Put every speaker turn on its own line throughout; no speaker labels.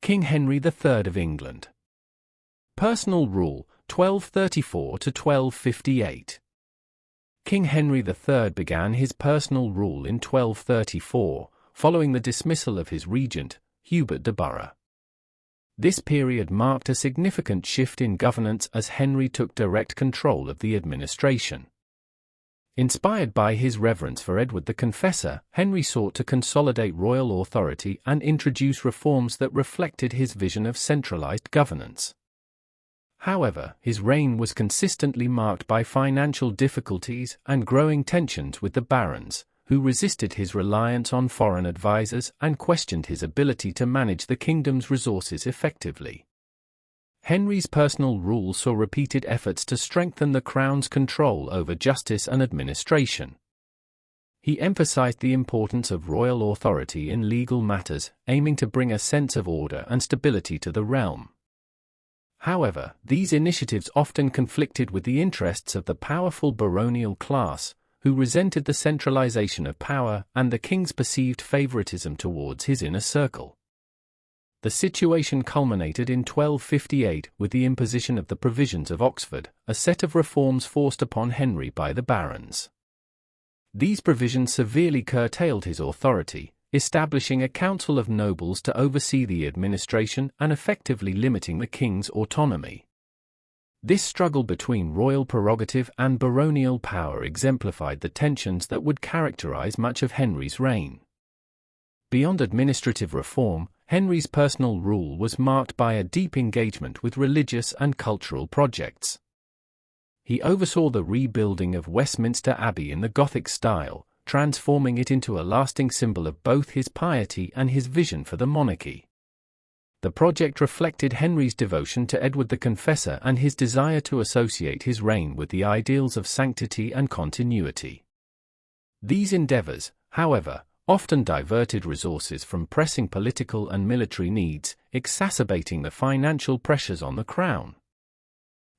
King Henry III of England. Personal rule, 1234 to 1258. King Henry III began his personal rule in 1234, following the dismissal of his regent, Hubert de Burgh. This period marked a significant shift in governance as Henry took direct control of the administration. Inspired by his reverence for Edward the Confessor, Henry sought to consolidate royal authority and introduce reforms that reflected his vision of centralized governance. However, his reign was consistently marked by financial difficulties and growing tensions with the barons, who resisted his reliance on foreign advisors and questioned his ability to manage the kingdom's resources effectively. Henry's personal rule saw repeated efforts to strengthen the crown's control over justice and administration. He emphasized the importance of royal authority in legal matters, aiming to bring a sense of order and stability to the realm. However, these initiatives often conflicted with the interests of the powerful baronial class, who resented the centralization of power and the king's perceived favoritism towards his inner circle. The situation culminated in 1258 with the imposition of the Provisions of Oxford, a set of reforms forced upon Henry by the barons. These provisions severely curtailed his authority, establishing a council of nobles to oversee the administration and effectively limiting the king's autonomy. This struggle between royal prerogative and baronial power exemplified the tensions that would characterize much of Henry's reign. Beyond administrative reform, Henry's personal rule was marked by a deep engagement with religious and cultural projects. He oversaw the rebuilding of Westminster Abbey in the Gothic style, transforming it into a lasting symbol of both his piety and his vision for the monarchy. The project reflected Henry's devotion to Edward the Confessor and his desire to associate his reign with the ideals of sanctity and continuity. These endeavors, however, often diverted resources from pressing political and military needs, exacerbating the financial pressures on the crown.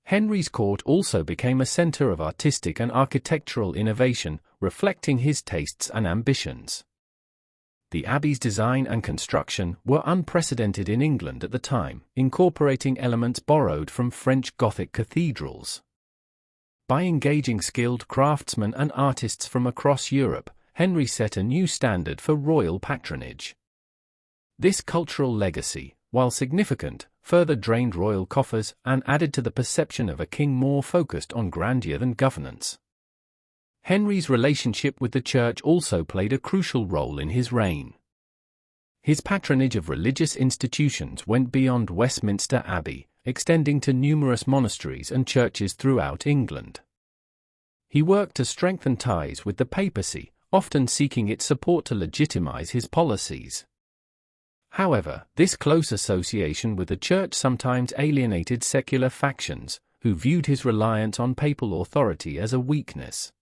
Henry's court also became a center of artistic and architectural innovation, reflecting his tastes and ambitions. The Abbey's design and construction were unprecedented in England at the time, incorporating elements borrowed from French Gothic cathedrals. By engaging skilled craftsmen and artists from across Europe, Henry set a new standard for royal patronage. This cultural legacy, while significant, further drained royal coffers and added to the perception of a king more focused on grandeur than governance. Henry's relationship with the church also played a crucial role in his reign. His patronage of religious institutions went beyond Westminster Abbey, extending to numerous monasteries and churches throughout England. He worked to strengthen ties with the papacy, often seeking its support to legitimize his policies. However, this close association with the church sometimes alienated secular factions, who viewed his reliance on papal authority as a weakness.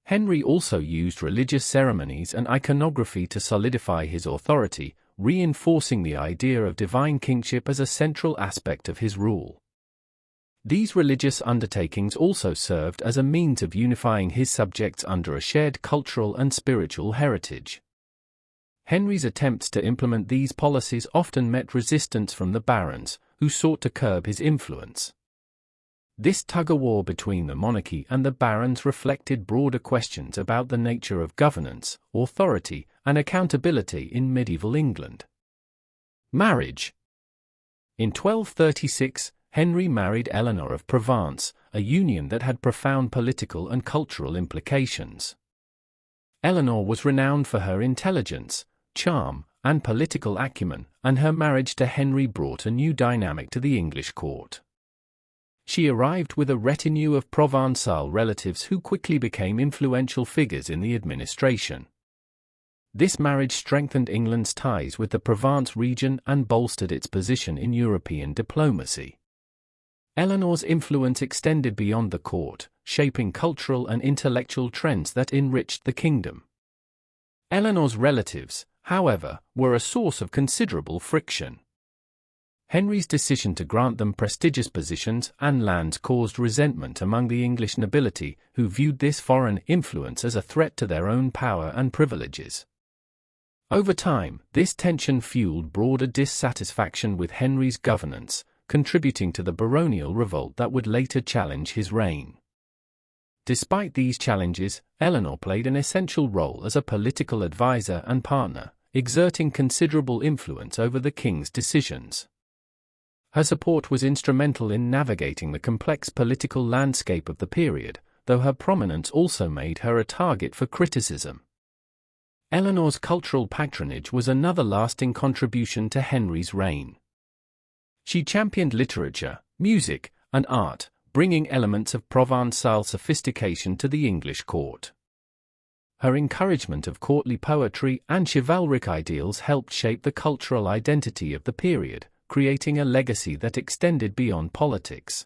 Henry also used religious ceremonies and iconography to solidify his authority, reinforcing the idea of divine kingship as a central aspect of his rule. These religious undertakings also served as a means of unifying his subjects under a shared cultural and spiritual heritage. Henry's attempts to implement these policies often met resistance from the barons, who sought to curb his influence. This tug-of-war between the monarchy and the barons reflected broader questions about the nature of governance, authority, and accountability in medieval England. Marriage. In 1236, Henry married Eleanor of Provence, a union that had profound political and cultural implications. Eleanor was renowned for her intelligence, charm, and political acumen, and her marriage to Henry brought a new dynamic to the English court. She arrived with a retinue of Provençal relatives who quickly became influential figures in the administration. This marriage strengthened England's ties with the Provence region and bolstered its position in European diplomacy. Eleanor's influence extended beyond the court, shaping cultural and intellectual trends that enriched the kingdom. Eleanor's relatives, however, were a source of considerable friction. Henry's decision to grant them prestigious positions and lands caused resentment among the English nobility, who viewed this foreign influence as a threat to their own power and privileges. Over time, this tension fueled broader dissatisfaction with Henry's governance, contributing to the baronial revolt that would later challenge his reign. Despite these challenges, Eleanor played an essential role as a political advisor and partner, exerting considerable influence over the king's decisions. Her support was instrumental in navigating the complex political landscape of the period, though her prominence also made her a target for criticism. Eleanor's cultural patronage was another lasting contribution to Henry's reign. She championed literature, music, and art, bringing elements of Provençal sophistication to the English court. Her encouragement of courtly poetry and chivalric ideals helped shape the cultural identity of the period, creating a legacy that extended beyond politics.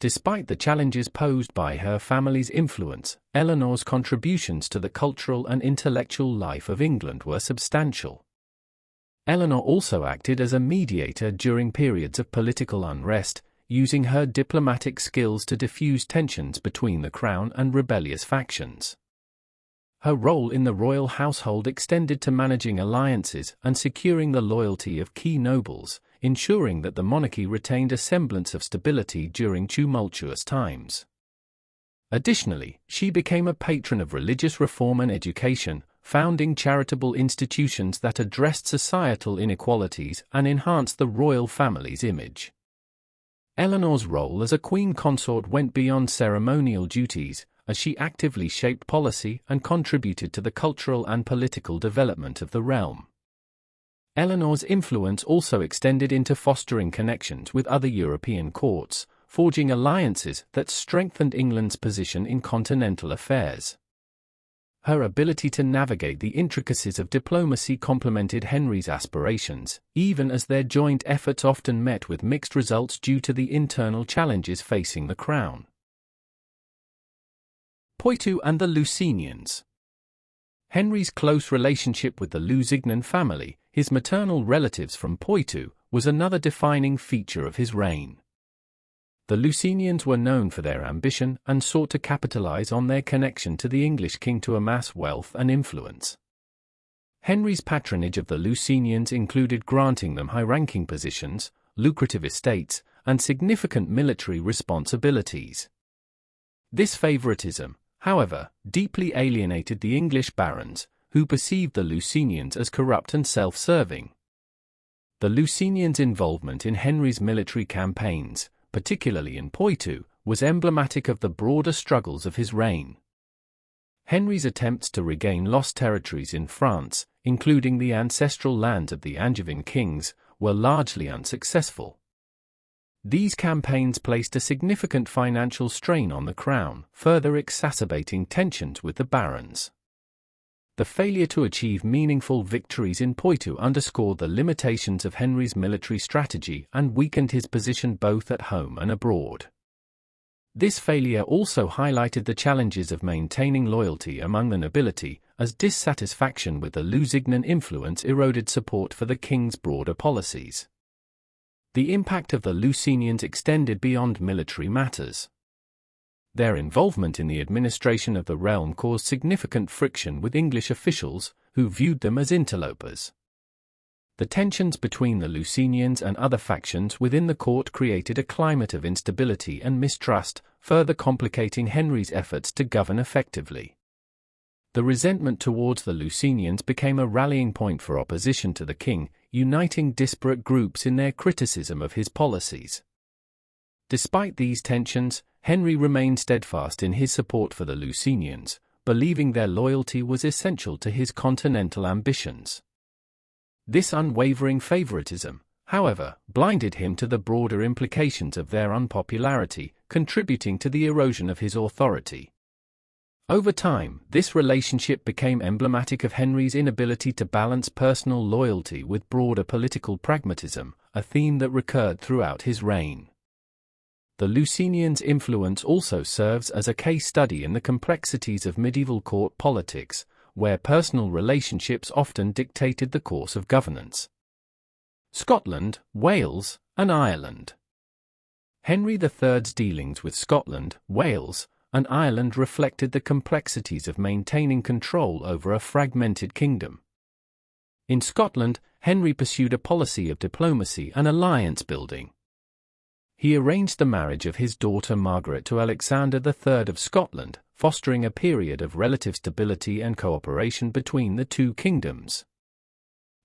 Despite the challenges posed by her family's influence, Eleanor's contributions to the cultural and intellectual life of England were substantial. Eleanor also acted as a mediator during periods of political unrest, using her diplomatic skills to diffuse tensions between the crown and rebellious factions. Her role in the royal household extended to managing alliances and securing the loyalty of key nobles, ensuring that the monarchy retained a semblance of stability during tumultuous times. Additionally, she became a patron of religious reform and education, founding charitable institutions that addressed societal inequalities and enhanced the royal family's image. Eleanor's role as a queen consort went beyond ceremonial duties, as she actively shaped policy and contributed to the cultural and political development of the realm. Eleanor's influence also extended into fostering connections with other European courts, forging alliances that strengthened England's position in continental affairs. Her ability to navigate the intricacies of diplomacy complemented Henry's aspirations, even as their joint efforts often met with mixed results due to the internal challenges facing the crown. Poitou and the Lusignans. Henry's close relationship with the Lusignan family, his maternal relatives from Poitou, was another defining feature of his reign. The Lusignans were known for their ambition and sought to capitalize on their connection to the English king to amass wealth and influence. Henry's patronage of the Lusignans included granting them high-ranking positions, lucrative estates, and significant military responsibilities. This favoritism, however, deeply alienated the English barons, who perceived the Lusignans as corrupt and self-serving. The Lusignans' involvement in Henry's military campaigns, particularly in Poitou, was emblematic of the broader struggles of his reign. Henry's attempts to regain lost territories in France, including the ancestral lands of the Angevin kings, were largely unsuccessful. These campaigns placed a significant financial strain on the crown, further exacerbating tensions with the barons. The failure to achieve meaningful victories in Poitou underscored the limitations of Henry's military strategy and weakened his position both at home and abroad. This failure also highlighted the challenges of maintaining loyalty among the nobility, as dissatisfaction with the Lusignan influence eroded support for the king's broader policies. The impact of the Lusignans extended beyond military matters. Their involvement in the administration of the realm caused significant friction with English officials, who viewed them as interlopers. The tensions between the Lusignans and other factions within the court created a climate of instability and mistrust, further complicating Henry's efforts to govern effectively. The resentment towards the Lusignans became a rallying point for opposition to the king, uniting disparate groups in their criticism of his policies. Despite these tensions, Henry remained steadfast in his support for the Lusignans, believing their loyalty was essential to his continental ambitions. This unwavering favoritism, however, blinded him to the broader implications of their unpopularity, contributing to the erosion of his authority. Over time, this relationship became emblematic of Henry's inability to balance personal loyalty with broader political pragmatism, a theme that recurred throughout his reign. The Lusignans' influence also serves as a case study in the complexities of medieval court politics, where personal relationships often dictated the course of governance. Scotland, Wales, and Ireland. Henry III's dealings with Scotland, Wales, and Ireland reflected the complexities of maintaining control over a fragmented kingdom. In Scotland, Henry pursued a policy of diplomacy and alliance building. He arranged the marriage of his daughter Margaret to Alexander III of Scotland, fostering a period of relative stability and cooperation between the two kingdoms.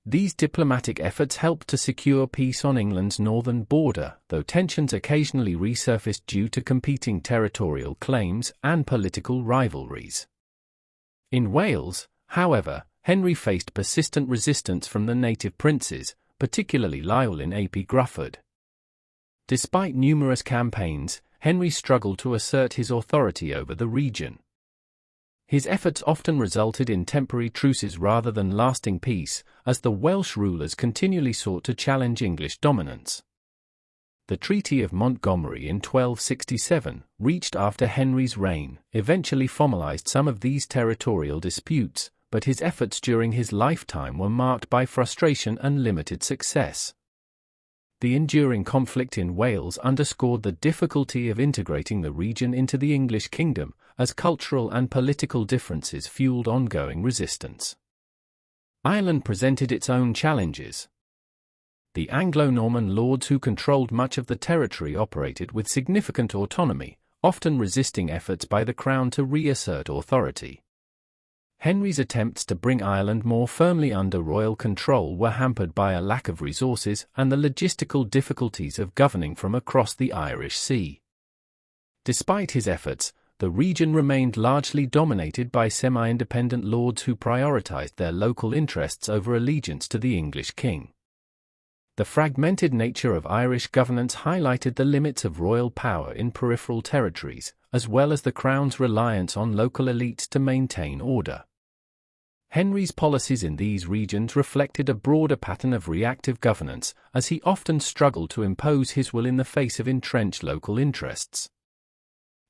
These diplomatic efforts helped to secure peace on England's northern border, though tensions occasionally resurfaced due to competing territorial claims and political rivalries. In Wales, however, Henry faced persistent resistance from the native princes, particularly Llywelyn ap Gruffydd. Despite numerous campaigns, Henry struggled to assert his authority over the region. His efforts often resulted in temporary truces rather than lasting peace, as the Welsh rulers continually sought to challenge English dominance. The Treaty of Montgomery in 1267, reached after Henry's reign, eventually formalized some of these territorial disputes, but his efforts during his lifetime were marked by frustration and limited success. The enduring conflict in Wales underscored the difficulty of integrating the region into the English kingdom, as cultural and political differences fueled ongoing resistance. Ireland presented its own challenges. The Anglo-Norman lords who controlled much of the territory operated with significant autonomy, often resisting efforts by the Crown to reassert authority. Henry's attempts to bring Ireland more firmly under royal control were hampered by a lack of resources and the logistical difficulties of governing from across the Irish Sea. Despite his efforts, the region remained largely dominated by semi-independent lords who prioritized their local interests over allegiance to the English king. The fragmented nature of Irish governance highlighted the limits of royal power in peripheral territories, as well as the Crown's reliance on local elites to maintain order. Henry's policies in these regions reflected a broader pattern of reactive governance, as he often struggled to impose his will in the face of entrenched local interests.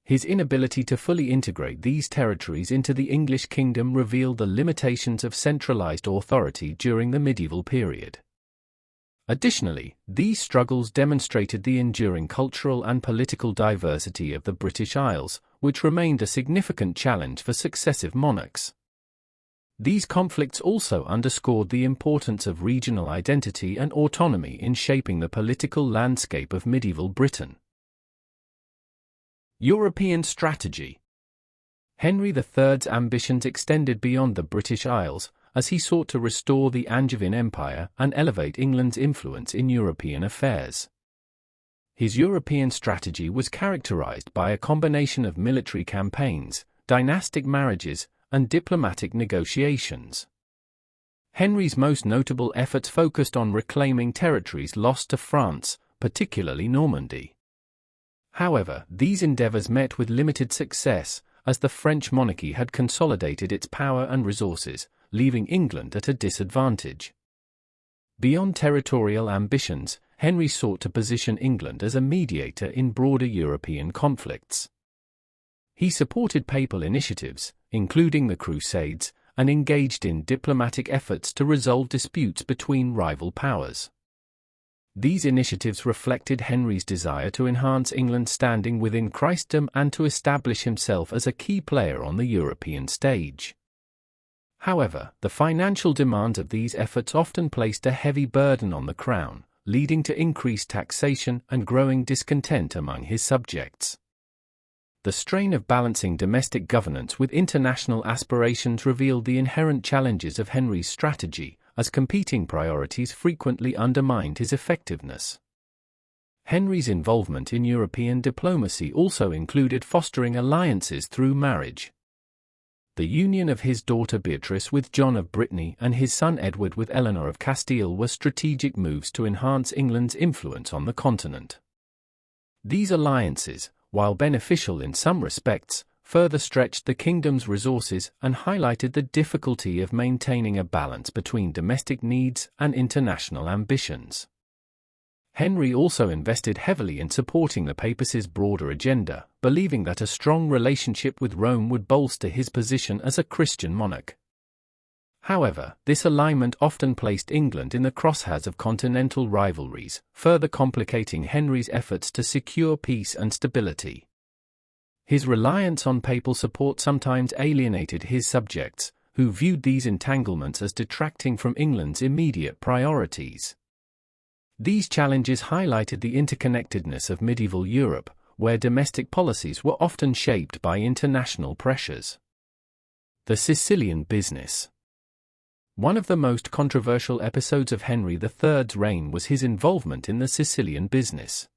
His inability to fully integrate these territories into the English kingdom revealed the limitations of centralized authority during the medieval period. Additionally, these struggles demonstrated the enduring cultural and political diversity of the British Isles, which remained a significant challenge for successive monarchs. These conflicts also underscored the importance of regional identity and autonomy in shaping the political landscape of medieval Britain. European strategy. Henry III's ambitions extended beyond the British Isles, as he sought to restore the Angevin Empire and elevate England's influence in European affairs. His European strategy was characterized by a combination of military campaigns, dynastic marriages, and diplomatic negotiations. Henry's most notable efforts focused on reclaiming territories lost to France, particularly Normandy. However, these endeavors met with limited success, as the French monarchy had consolidated its power and resources, leaving England at a disadvantage. Beyond territorial ambitions, Henry sought to position England as a mediator in broader European conflicts. He supported papal initiatives, including the Crusades, and engaged in diplomatic efforts to resolve disputes between rival powers. These initiatives reflected Henry's desire to enhance England's standing within Christendom and to establish himself as a key player on the European stage. However, the financial demands of these efforts often placed a heavy burden on the Crown, leading to increased taxation and growing discontent among his subjects. The strain of balancing domestic governance with international aspirations revealed the inherent challenges of Henry's strategy, as competing priorities frequently undermined his effectiveness. Henry's involvement in European diplomacy also included fostering alliances through marriage. The union of his daughter Beatrice with John of Brittany and his son Edward with Eleanor of Castile were strategic moves to enhance England's influence on the continent. These alliances, while beneficial in some respects, further stretched the kingdom's resources and highlighted the difficulty of maintaining a balance between domestic needs and international ambitions. Henry also invested heavily in supporting the papacy's broader agenda, believing that a strong relationship with Rome would bolster his position as a Christian monarch. However, this alignment often placed England in the crosshairs of continental rivalries, further complicating Henry's efforts to secure peace and stability. His reliance on papal support sometimes alienated his subjects, who viewed these entanglements as detracting from England's immediate priorities. These challenges highlighted the interconnectedness of medieval Europe, where domestic policies were often shaped by international pressures. The Sicilian Business. One of the most controversial episodes of Henry III's reign was his involvement in the Sicilian business.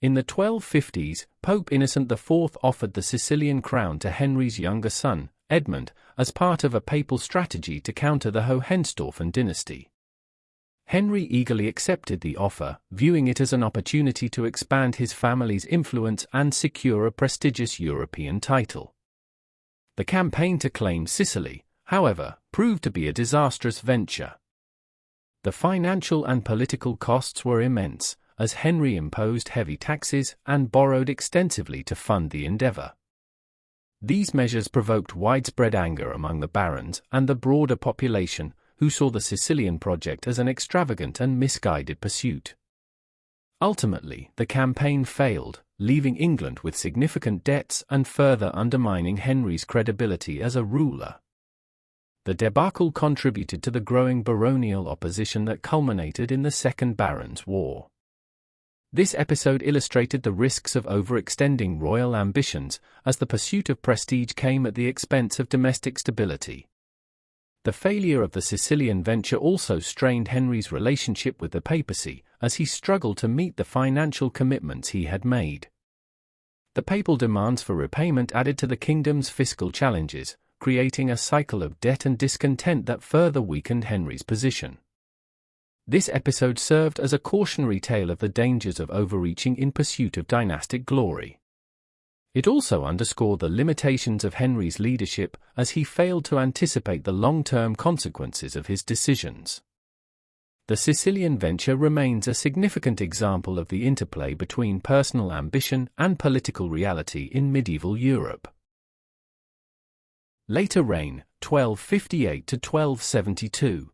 In the 1250s, Pope Innocent IV offered the Sicilian crown to Henry's younger son, Edmund, as part of a papal strategy to counter the Hohenstaufen dynasty. Henry eagerly accepted the offer, viewing it as an opportunity to expand his family's influence and secure a prestigious European title. The campaign to claim Sicily, however, proved to be a disastrous venture. The financial and political costs were immense, as Henry imposed heavy taxes and borrowed extensively to fund the endeavor. These measures provoked widespread anger among the barons and the broader population, who saw the Sicilian project as an extravagant and misguided pursuit. Ultimately, the campaign failed, leaving England with significant debts and further undermining Henry's credibility as a ruler. The debacle contributed to the growing baronial opposition that culminated in the Second Barons' War. This episode illustrated the risks of overextending royal ambitions, as the pursuit of prestige came at the expense of domestic stability. The failure of the Sicilian venture also strained Henry's relationship with the papacy, as he struggled to meet the financial commitments he had made. The papal demands for repayment added to the kingdom's fiscal challenges, creating a cycle of debt and discontent that further weakened Henry's position. This episode served as a cautionary tale of the dangers of overreaching in pursuit of dynastic glory. It also underscored the limitations of Henry's leadership, as he failed to anticipate the long-term consequences of his decisions. The Sicilian venture remains a significant example of the interplay between personal ambition and political reality in medieval Europe. Later reign, 1258 to 1272.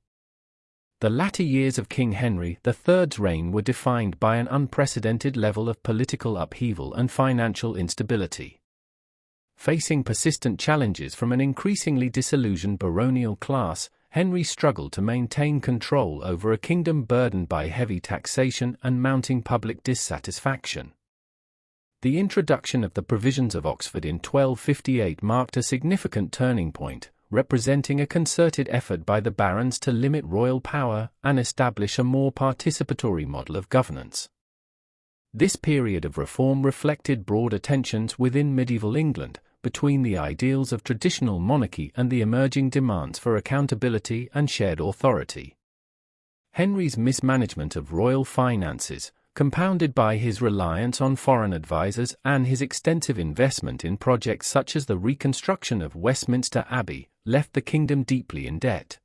The latter years of King Henry III's reign were defined by an unprecedented level of political upheaval and financial instability. Facing persistent challenges from an increasingly disillusioned baronial class, Henry struggled to maintain control over a kingdom burdened by heavy taxation and mounting public dissatisfaction. The introduction of the Provisions of Oxford in 1258 marked a significant turning point, representing a concerted effort by the barons to limit royal power and establish a more participatory model of governance. This period of reform reflected broader tensions within medieval England, between the ideals of traditional monarchy and the emerging demands for accountability and shared authority. Henry's mismanagement of royal finances, compounded by his reliance on foreign advisors and his extensive investment in projects such as the reconstruction of Westminster Abbey, left the kingdom deeply in debt.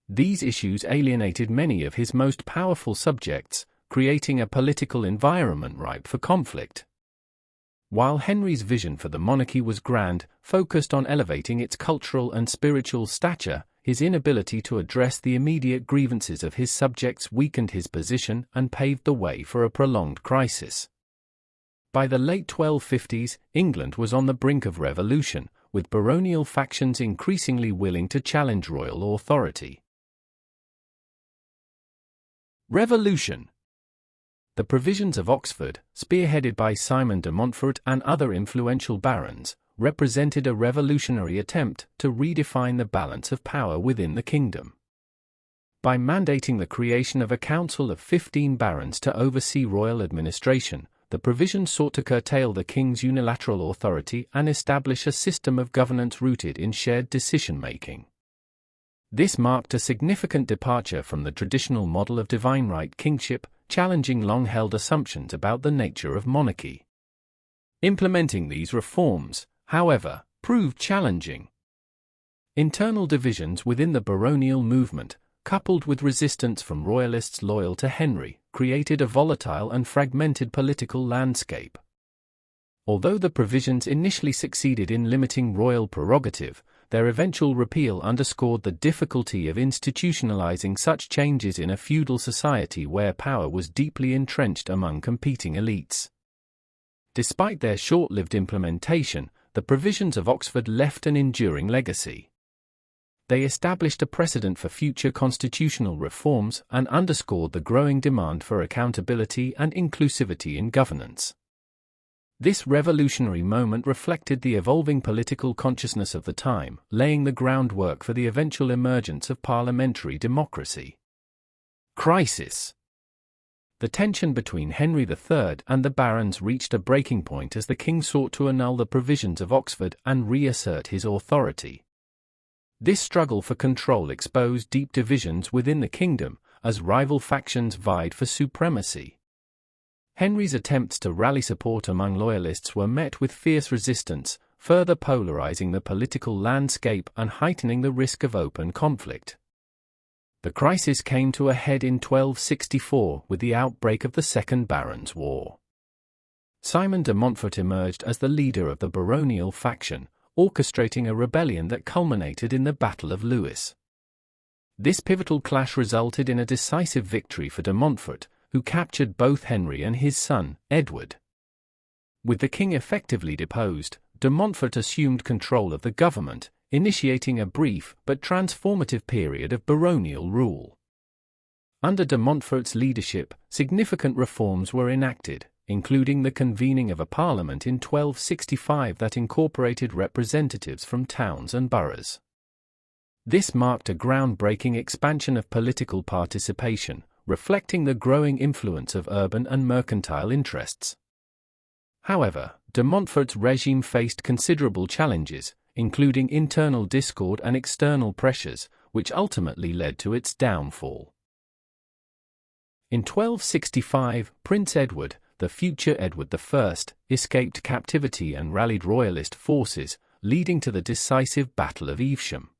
These issues alienated many of his most powerful subjects, creating a political environment ripe for conflict. While Henry's vision for the monarchy was grand, focused on elevating its cultural and spiritual stature, his inability to address the immediate grievances of his subjects weakened his position and paved the way for a prolonged crisis. By the late 1250s, England was on the brink of revolution, with baronial factions increasingly willing to challenge royal authority. Revolution. The Provisions of Oxford, spearheaded by Simon de Montfort and other influential barons, represented a revolutionary attempt to redefine the balance of power within the kingdom. By mandating the creation of a council of 15 barons to oversee royal administration, the provisions sought to curtail the king's unilateral authority and establish a system of governance rooted in shared decision-making. This marked a significant departure from the traditional model of divine right kingship, challenging long-held assumptions about the nature of monarchy. Implementing these reforms, however, proved challenging. Internal divisions within the baronial movement, coupled with resistance from royalists loyal to Henry, created a volatile and fragmented political landscape. Although the provisions initially succeeded in limiting royal prerogative, their eventual repeal underscored the difficulty of institutionalizing such changes in a feudal society where power was deeply entrenched among competing elites. Despite their short-lived implementation, the Provisions of Oxford left an enduring legacy. They established a precedent for future constitutional reforms and underscored the growing demand for accountability and inclusivity in governance. This revolutionary moment reflected the evolving political consciousness of the time, laying the groundwork for the eventual emergence of parliamentary democracy. Crisis. The tension between Henry III and the barons reached a breaking point as the king sought to annul the provisions of Oxford and reassert his authority. This struggle for control exposed deep divisions within the kingdom, as rival factions vied for supremacy. Henry's attempts to rally support among loyalists were met with fierce resistance, further polarizing the political landscape and heightening the risk of open conflict. The crisis came to a head in 1264 with the outbreak of the Second Barons' War. Simon de Montfort emerged as the leader of the baronial faction, orchestrating a rebellion that culminated in the Battle of Lewes. This pivotal clash resulted in a decisive victory for de Montfort, who captured both Henry and his son, Edward. With the king effectively deposed, de Montfort assumed control of the government, initiating a brief but transformative period of baronial rule. Under de Montfort's leadership, significant reforms were enacted, including the convening of a parliament in 1265 that incorporated representatives from towns and boroughs. This marked a groundbreaking expansion of political participation, reflecting the growing influence of urban and mercantile interests. However, de Montfort's regime faced considerable challenges, including internal discord and external pressures, which ultimately led to its downfall. In 1265, Prince Edward, the future Edward I, escaped captivity and rallied royalist forces, leading to the decisive Battle of Evesham.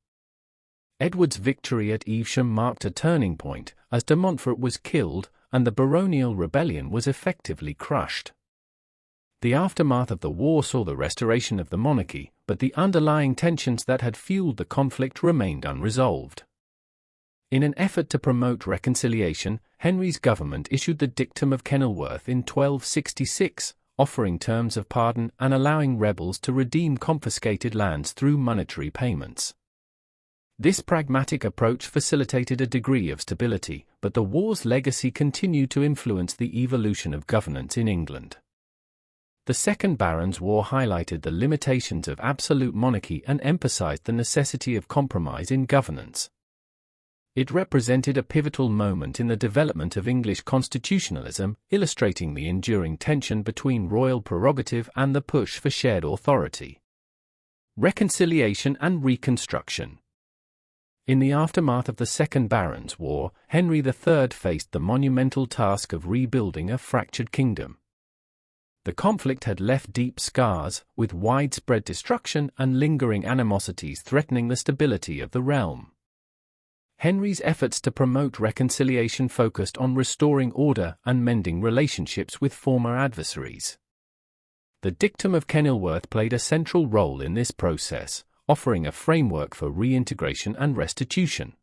Edward's victory at Evesham marked a turning point, as de Montfort was killed, and the baronial rebellion was effectively crushed. The aftermath of the war saw the restoration of the monarchy, but the underlying tensions that had fueled the conflict remained unresolved. In an effort to promote reconciliation, Henry's government issued the Dictum of Kenilworth in 1266, offering terms of pardon and allowing rebels to redeem confiscated lands through monetary payments. This pragmatic approach facilitated a degree of stability, but the war's legacy continued to influence the evolution of governance in England. The Second Barons' War highlighted the limitations of absolute monarchy and emphasized the necessity of compromise in governance. It represented a pivotal moment in the development of English constitutionalism, illustrating the enduring tension between royal prerogative and the push for shared authority. Reconciliation and reconstruction. In the aftermath of the Second Barons' War, Henry III faced the monumental task of rebuilding a fractured kingdom. The conflict had left deep scars, with widespread destruction and lingering animosities threatening the stability of the realm. Henry's efforts to promote reconciliation focused on restoring order and mending relationships with former adversaries. The Dictum of Kenilworth played a central role in this process, offering a framework for reintegration and restitution.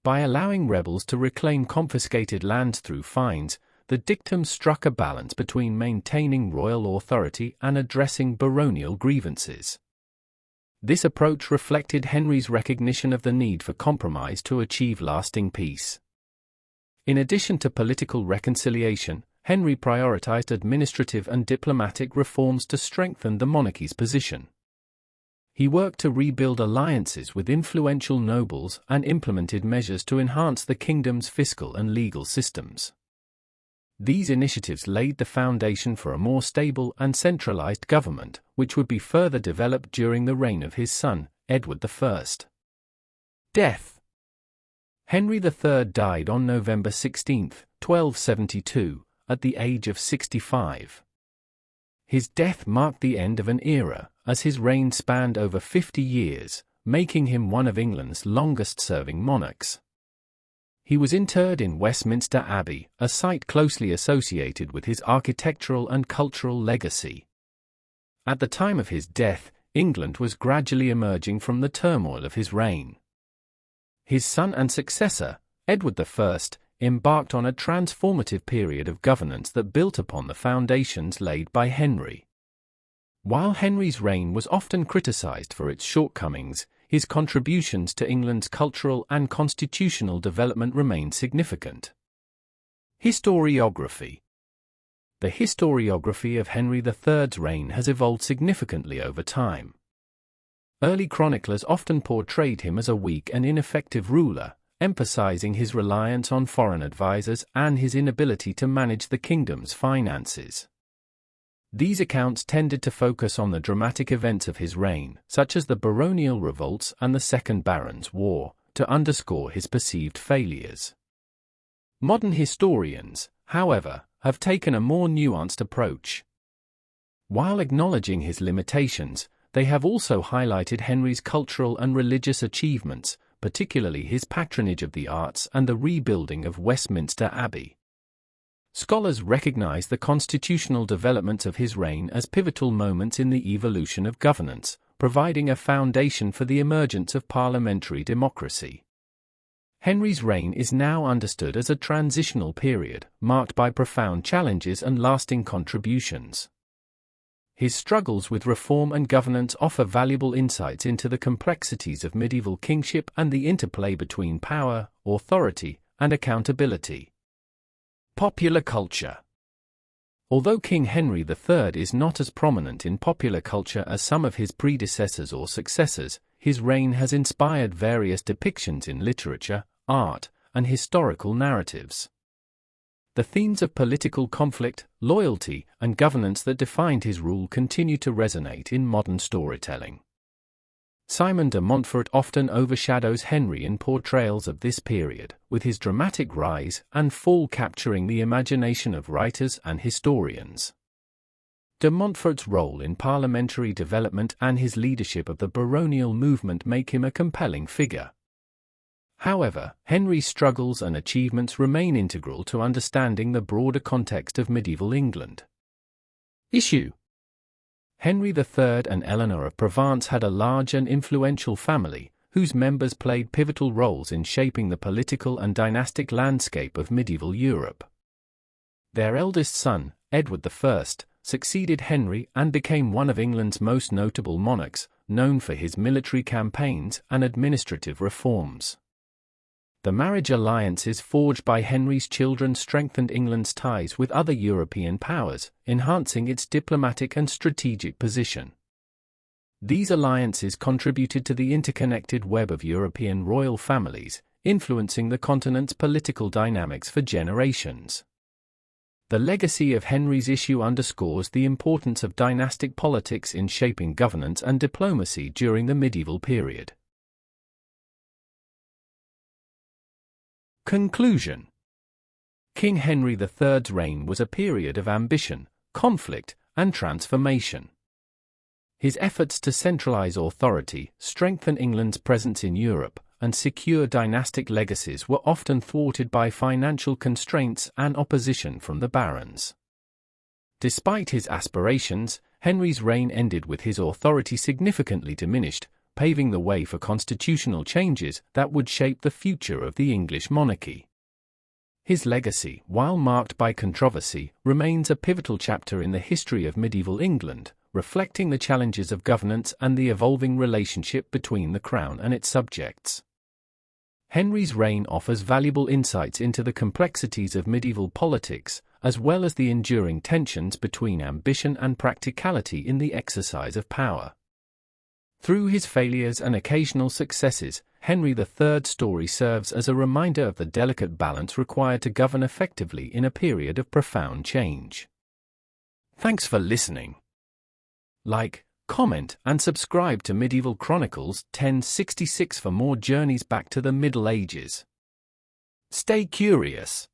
By allowing rebels to reclaim confiscated lands through fines, the dictum struck a balance between maintaining royal authority and addressing baronial grievances. This approach reflected Henry's recognition of the need for compromise to achieve lasting peace. In addition to political reconciliation, Henry prioritized administrative and diplomatic reforms to strengthen the monarchy's position. He worked to rebuild alliances with influential nobles and implemented measures to enhance the kingdom's fiscal and legal systems. These initiatives laid the foundation for a more stable and centralized government, which would be further developed during the reign of his son, Edward I. Death. Henry III died on November 16, 1272, at the age of 65. His death marked the end of an era, as his reign spanned over 50 years, making him one of England's longest-serving monarchs. He was interred in Westminster Abbey, a site closely associated with his architectural and cultural legacy. At the time of his death, England was gradually emerging from the turmoil of his reign. His son and successor, Edward I, embarked on a transformative period of governance that built upon the foundations laid by Henry. While Henry's reign was often criticized for its shortcomings, his contributions to England's cultural and constitutional development remain significant. Historiography. The historiography of Henry III's reign has evolved significantly over time. Early chroniclers often portrayed him as a weak and ineffective ruler, emphasizing his reliance on foreign advisors and his inability to manage the kingdom's finances. These accounts tended to focus on the dramatic events of his reign, such as the baronial revolts and the Second Barons' War, to underscore his perceived failures. Modern historians, however, have taken a more nuanced approach. While acknowledging his limitations, they have also highlighted Henry's cultural and religious achievements, particularly his patronage of the arts and the rebuilding of Westminster Abbey. Scholars recognize the constitutional developments of his reign as pivotal moments in the evolution of governance, providing a foundation for the emergence of parliamentary democracy. Henry's reign is now understood as a transitional period, marked by profound challenges and lasting contributions. His struggles with reform and governance offer valuable insights into the complexities of medieval kingship and the interplay between power, authority, and accountability. Popular culture. Although King Henry III is not as prominent in popular culture as some of his predecessors or successors, his reign has inspired various depictions in literature, art, and historical narratives. The themes of political conflict, loyalty, and governance that defined his rule continue to resonate in modern storytelling. Simon de Montfort often overshadows Henry in portrayals of this period, with his dramatic rise and fall capturing the imagination of writers and historians. De Montfort's role in parliamentary development and his leadership of the baronial movement make him a compelling figure. However, Henry's struggles and achievements remain integral to understanding the broader context of medieval England. Issue: Henry III and Eleanor of Provence had a large and influential family, whose members played pivotal roles in shaping the political and dynastic landscape of medieval Europe. Their eldest son, Edward I, succeeded Henry and became one of England's most notable monarchs, known for his military campaigns and administrative reforms. The marriage alliances forged by Henry's children strengthened England's ties with other European powers, enhancing its diplomatic and strategic position. These alliances contributed to the interconnected web of European royal families, influencing the continent's political dynamics for generations. The legacy of Henry's issue underscores the importance of dynastic politics in shaping governance and diplomacy during the medieval period. Conclusion. King Henry III's reign was a period of ambition, conflict, and transformation. His efforts to centralize authority, strengthen England's presence in Europe, and secure dynastic legacies were often thwarted by financial constraints and opposition from the barons. Despite his aspirations, Henry's reign ended with his authority significantly diminished, paving the way for constitutional changes that would shape the future of the English monarchy. His legacy, while marked by controversy, remains a pivotal chapter in the history of medieval England, reflecting the challenges of governance and the evolving relationship between the crown and its subjects. Henry's reign offers valuable insights into the complexities of medieval politics, as well as the enduring tensions between ambition and practicality in the exercise of power. Through his failures and occasional successes, Henry III's story serves as a reminder of the delicate balance required to govern effectively in a period of profound change. Thanks for listening. Like, comment, and subscribe to Medieval Chronicles 1066 for more journeys back to the Middle Ages. Stay curious.